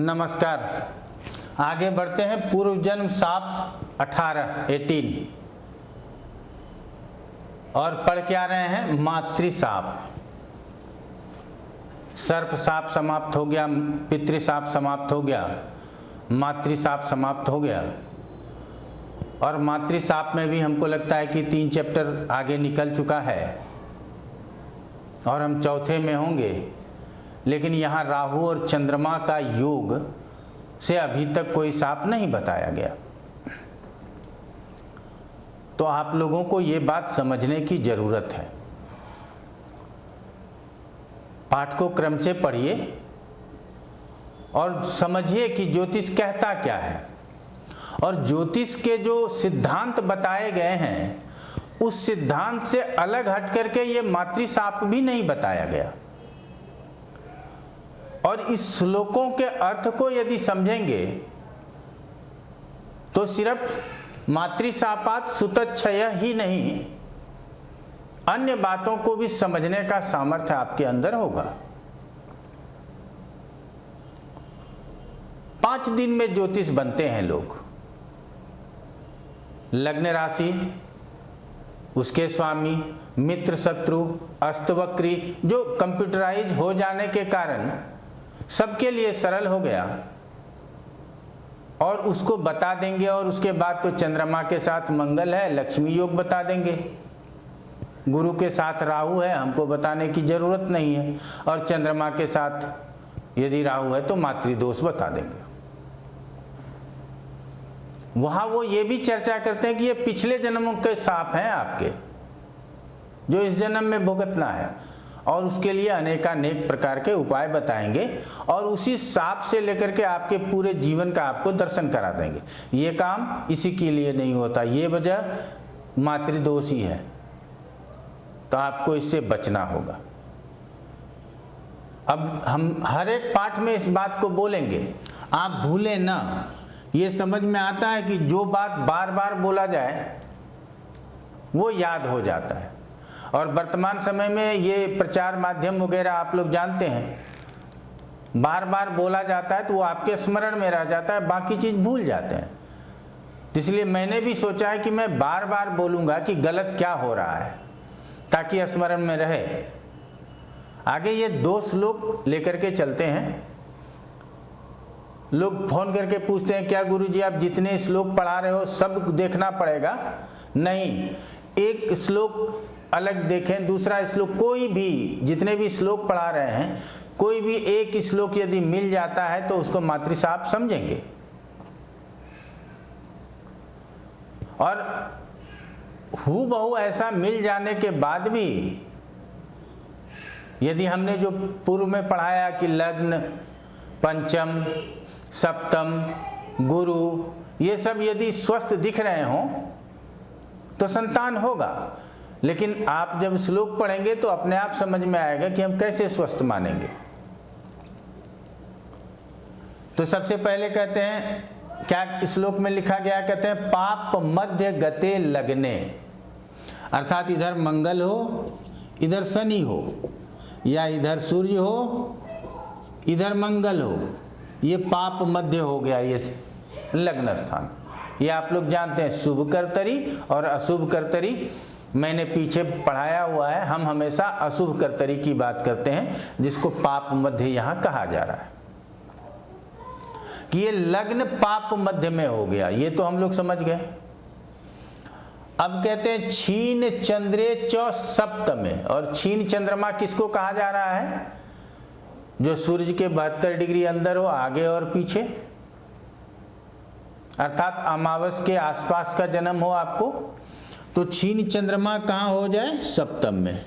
नमस्कार। आगे बढ़ते हैं। पूर्व जन्म साप 18 और पढ़ के आ रहे हैं मातृ साप। सर्प साप समाप्त हो गया, पितृ साप समाप्त हो गया, मातृ साप समाप्त हो गया। और मातृ साप में भी हमको लगता है कि 3 चैप्टर आगे निकल चुका है और हम चौथे में होंगे। लेकिन यहाँ राहु और चंद्रमा का योग से अभी तक कोई साप नहीं बताया गया। तो आप लोगों को ये बात समझने की जरूरत है। पाठ को क्रम से पढ़िए और समझिए कि ज्योतिष कहता क्या है। और ज्योतिष के जो सिद्धांत बताए गए हैं उस सिद्धांत से अलग हट करके ये मातृ साप भी नहीं बताया गया। और इस श्लोकों के अर्थ को यदि समझेंगे तो सिर्फ मातृ सापात सुतच्छय ही नहीं, अन्य बातों को भी समझने का सामर्थ्य आपके अंदर होगा। 5 दिन में ज्योतिष बनते हैं लोग। लग्न राशि, उसके स्वामी, मित्र शत्रु, अष्टवक्री, जो कंप्यूटराइज हो जाने के कारण सबके लिए सरल हो गया और उसको बता देंगे। और उसके बाद तो चंद्रमा के साथ मंगल है, लक्ष्मी योग बता देंगे। गुरु के साथ राहु है, हमको बताने की जरूरत नहीं है। और चंद्रमा के साथ यदि राहु है तो मातृदोष बता देंगे। वहां वो ये भी चर्चा करते हैं कि ये पिछले जन्मों के साप हैं आपके, जो इस जन्म में भुगतना है। और उसके लिए अनेकानेक प्रकार के उपाय बताएंगे और उसी साप से लेकर के आपके पूरे जीवन का आपको दर्शन करा देंगे। ये काम इसी के लिए नहीं होता, ये वजह मातृदोष ही है। तो आपको इससे बचना होगा। अब हम हर एक पाठ में इस बात को बोलेंगे, आप भूलें ना। ये समझ में आता है कि जो बात बार बार बोला जाए वो याद हो जाता है। और वर्तमान समय में ये प्रचार माध्यम वगैरह आप लोग जानते हैं, बार बार बोला जाता है तो वो आपके स्मरण में रह जाता है, बाकी चीज़ भूल जाते हैं। इसलिए मैंने भी सोचा है कि मैं बार बार बोलूँगा कि गलत क्या हो रहा है, ताकि स्मरण में रहे। आगे ये 2 श्लोक लेकर के चलते हैं। लोग फोन करके पूछते हैं क्या गुरुजी आप जितने श्लोक पढ़ा रहे हो सब देखना पड़ेगा? नहीं, एक श्लोक अलग देखें, दूसरा श्लोक, कोई भी जितने भी श्लोक पढ़ा रहे हैं कोई भी एक श्लोक यदि मिल जाता है तो उसको मातृ साप समझेंगे। और हूबहू ऐसा मिल जाने के बाद भी यदि हमने जो पूर्व में पढ़ाया कि लग्न, पंचम, सप्तम, गुरु, ये सब यदि स्वस्थ दिख रहे हों तो संतान होगा। लेकिन आप जब श्लोक पढ़ेंगे तो अपने आप समझ में आएगा कि हम कैसे स्वस्थ मानेंगे। तो सबसे पहले कहते हैं, क्या श्लोक में लिखा गया, कहते हैं पाप मध्य गते लग्ने, अर्थात इधर मंगल हो, इधर शनि हो, या इधर सूर्य हो, इधर मंगल हो, ये पाप मध्य हो गया, ये लग्न स्थान। ये आप लोग जानते हैं शुभ कर्तरी और अशुभ कर्तरी, मैंने पीछे पढ़ाया हुआ है। हम हमेशा अशुभ कर्तरी की बात करते हैं, जिसको पाप मध्य यहाँ कहा जा रहा है कि ये लग्न पाप मध्य में हो गया। ये तो हम लोग समझ गए। अब कहते हैं क्षीण चंद्रे च सप्तमे, और क्षीण चंद्रमा किसको कहा जा रहा है? जो सूर्य के 72 डिग्री अंदर हो, आगे और पीछे, अर्थात अमावस के आसपास का जन्म हो आपको, तो क्षीण चंद्रमा कहाँ हो जाए? सप्तम में।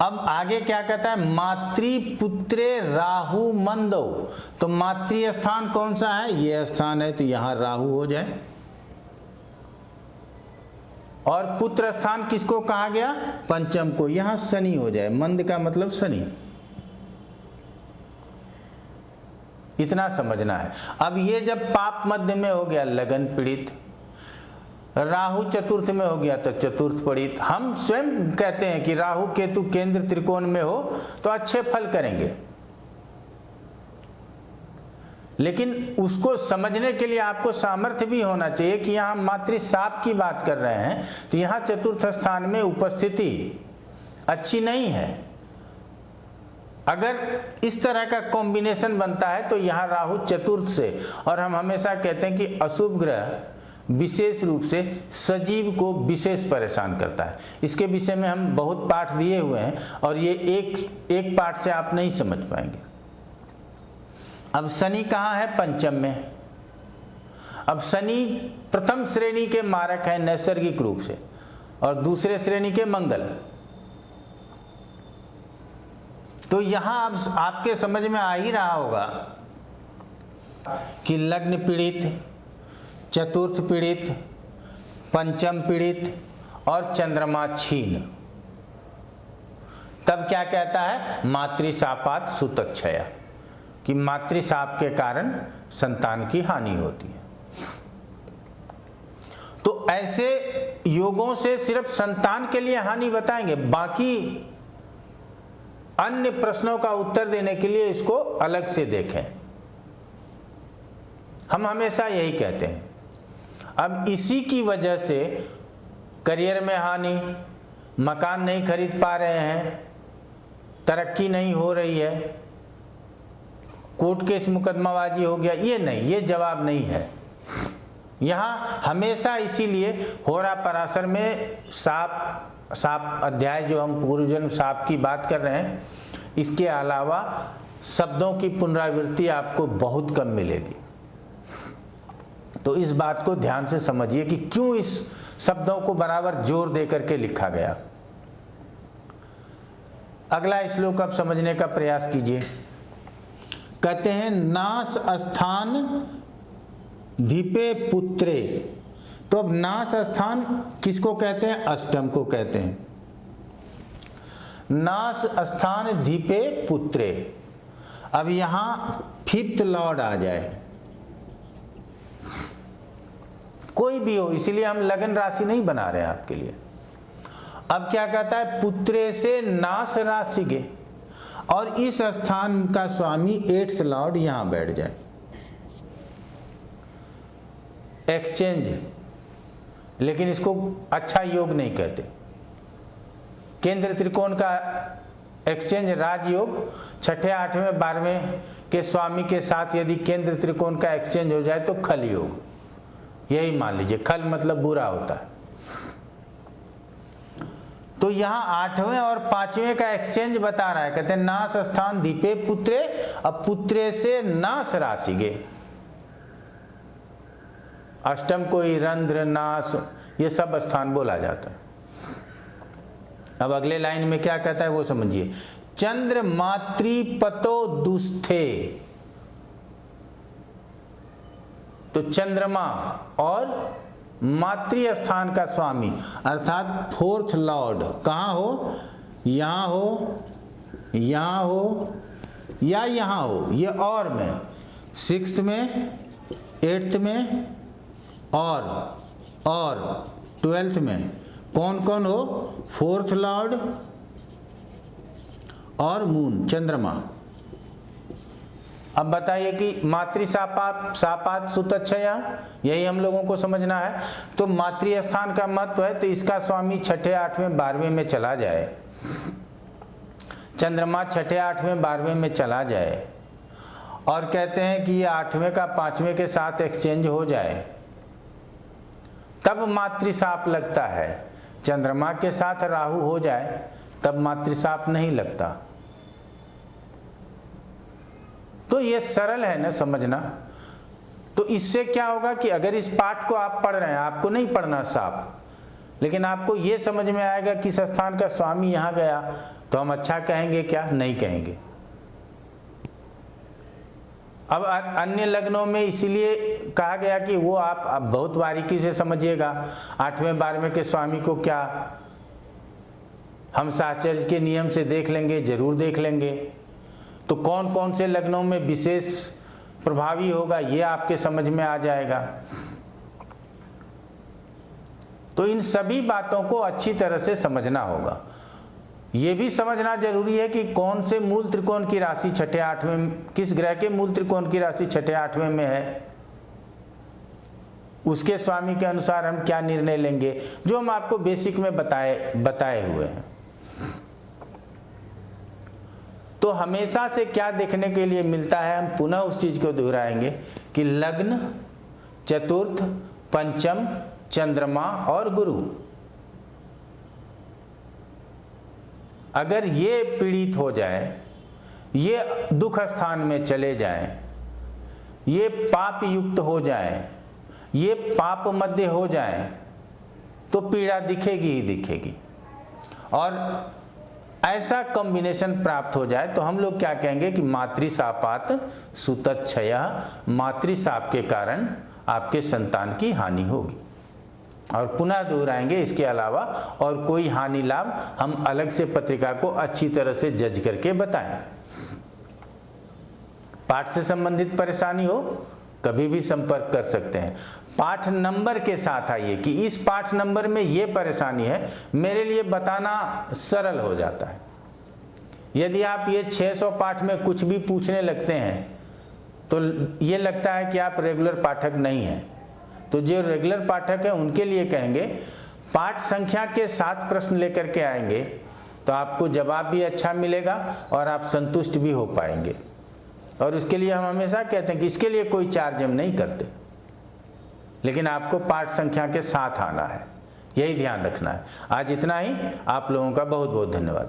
अब आगे क्या कहता है? मातृपुत्रे राहु मंदो, तो मातृ स्थान कौन सा है? ये स्थान है, तो यहां राहु हो जाए। और पुत्र स्थान किसको कहा गया? पंचम को, यहां शनि हो जाए। मंद का मतलब शनि। इतना समझना है। अब ये जब पाप मध्य में हो गया, लगन पीड़ित, राहु चतुर्थ में हो गया तो चतुर्थ पढ़ित। हम स्वयं कहते हैं कि राहु केतु केंद्र त्रिकोण में हो तो अच्छे फल करेंगे, लेकिन उसको समझने के लिए आपको सामर्थ्य भी होना चाहिए कि यहाँ मातृशाप की बात कर रहे हैं तो यहाँ चतुर्थ स्थान में उपस्थिति अच्छी नहीं है। अगर इस तरह का कॉम्बिनेशन बनता है तो यहाँ राहु चतुर्थ से, और हम हमेशा कहते हैं कि अशुभ ग्रह विशेष रूप से सजीव को विशेष परेशान करता है। इसके विषय में हम बहुत पाठ दिए हुए हैं और ये एक पाठ से आप नहीं समझ पाएंगे। अब शनि कहाँ है? पंचम में। अब शनि प्रथम श्रेणी के मारक है नैसर्गिक रूप से, और दूसरे श्रेणी के मंगल। तो यहां अब आपके समझ में आ ही रहा होगा कि लग्न पीड़ित, चतुर्थ पीड़ित, पंचम पीड़ित और चंद्रमा छीन। तब क्या कहता है? मातृशापात सुतक्षया, कि मातृशाप के कारण संतान की हानि होती है। तो ऐसे योगों से सिर्फ संतान के लिए हानि बताएंगे, बाकी अन्य प्रश्नों का उत्तर देने के लिए इसको अलग से देखें। हम हमेशा यही कहते हैं। अब इसी की वजह से करियर में हानि, मकान नहीं खरीद पा रहे हैं, तरक्की नहीं हो रही है, कोर्ट केस मुकदमाबाजी हो गया, ये नहीं, ये जवाब नहीं है। यहाँ हमेशा इसीलिए होरा पराशर में साप अध्याय जो हम पूर्वजन्म साप की बात कर रहे हैं, इसके अलावा शब्दों की पुनरावृत्ति आपको बहुत कम मिलेगी। तो इस बात को ध्यान से समझिए कि क्यों इस शब्दों को बराबर जोर दे करके लिखा गया। अगला श्लोक अब समझने का प्रयास कीजिए। कहते हैं नाश स्थान धीपे पुत्रे। तो अब नाश स्थान किसको कहते हैं? अष्टम को कहते हैं। नाश स्थान धीपे पुत्रे। अब यहां फिफ्थ लॉर्ड आ जाए, कोई भी हो, इसीलिए हम लगन राशि नहीं बना रहे हैं आपके लिए। अब क्या कहता है? पुत्रे से नाश राशि गे, और इस स्थान का स्वामी एट्थ लॉर्ड यहां बैठ जाए। एक्सचेंज, लेकिन इसको अच्छा योग नहीं कहते। केंद्र त्रिकोण का एक्सचेंज राजयोग 6ठे 8वें 12वें के स्वामी के साथ यदि केंद्र त्रिकोण का एक्सचेंज हो जाए तो खल योग, यही मान लीजिए। खल मतलब बुरा होता है। तो यहां 8वें और 5वें का एक्सचेंज बता रहा है। कहते हैं नाश स्थान दीपे पुत्रे, अब पुत्रे से नाश राशि गे। अष्टम को ही रंध्र, नाश, ये सब स्थान बोला जाता है। अब अगले लाइन में क्या कहता है वो समझिए। चंद्र मातृपतो दुस्थे। तो चंद्रमा और मातृ स्थान का स्वामी अर्थात फोर्थ लॉर्ड कहाँ हो? यहाँ हो, यहाँ हो या यहाँ हो, ये और में, सिक्स्थ में, एट्थ में और 12th में कौन कौन हो? फोर्थ लॉर्ड और मून, चंद्रमा। अब बताइए कि मातृशापात सुतक्षया, यही हम लोगों को समझना है। तो मातृ स्थान का महत्व है, तो इसका स्वामी 6ठे 8वें 12वें में चला जाए, चंद्रमा 6ठे 8वें 12वें में चला जाए, और कहते हैं कि ये 8वें का 5वें के साथ एक्सचेंज हो जाए, तब मातृशाप लगता है। चंद्रमा के साथ राहु हो जाए तब मातृशाप नहीं लगता। तो ये सरल है ना समझना। तो इससे क्या होगा कि अगर इस पाठ को आप पढ़ रहे हैं, आपको नहीं पढ़ना साप, लेकिन आपको ये समझ में आएगा कि इस स्थान का स्वामी यहाँ गया, तो हम अच्छा कहेंगे क्या? नहीं कहेंगे। अब अन्य लग्नों में इसीलिए कहा गया कि वो आप बहुत बारीकी से समझिएगा। 8वें 12वें के स्वामी को क्या हम साहचर्य के नियम से देख लेंगे, जरूर देख लेंगे। तो कौन कौन से लग्नों में विशेष प्रभावी होगा ये आपके समझ में आ जाएगा। तो इन सभी बातों को अच्छी तरह से समझना होगा। ये भी समझना जरूरी है कि कौन से मूल त्रिकोण की राशि छठे आठवें, किस ग्रह के मूल त्रिकोण की राशि छठे आठवें में है, उसके स्वामी के अनुसार हम क्या निर्णय लेंगे, जो हम आपको बेसिक में बताए हुए हैं। तो हमेशा से क्या देखने के लिए मिलता है, हम पुनः उस चीज को दोहराएंगे कि लग्न, चतुर्थ, पंचम, चंद्रमा और गुरु, अगर ये पीड़ित हो जाए, ये दुख स्थान में चले जाएं, ये पाप युक्त हो जाएं, ये पाप मध्य हो जाएं, तो पीड़ा दिखेगी ही दिखेगी। और ऐसा कॉम्बिनेशन प्राप्त हो जाए तो हम लोग क्या कहेंगे कि मातृशापात सुतच्छय, मातृशाप के कारण आपके संतान की हानि होगी। और पुनः दोहराएंगे, इसके अलावा और कोई हानि लाभ हम अलग से पत्रिका को अच्छी तरह से जज करके बताएं। पाठ से संबंधित परेशानी हो कभी भी संपर्क कर सकते हैं। पाठ नंबर के साथ आइए कि इस पाठ नंबर में ये परेशानी है, मेरे लिए बताना सरल हो जाता है। यदि आप ये 600 पाठ में कुछ भी पूछने लगते हैं तो ये लगता है कि आप रेगुलर पाठक नहीं हैं। तो जो रेगुलर पाठक हैं उनके लिए कहेंगे, पाठ संख्या के 7 प्रश्न लेकर के आएंगे तो आपको जवाब भी अच्छा मिलेगा और आप संतुष्ट भी हो पाएंगे। और उसके लिए हम हमेशा कहते हैं कि इसके लिए कोई चार्ज हम नहीं करते, लेकिन आपको पाठ संख्या के साथ आना है, यही ध्यान रखना है। आज इतना ही। आप लोगों का बहुत बहुत धन्यवाद।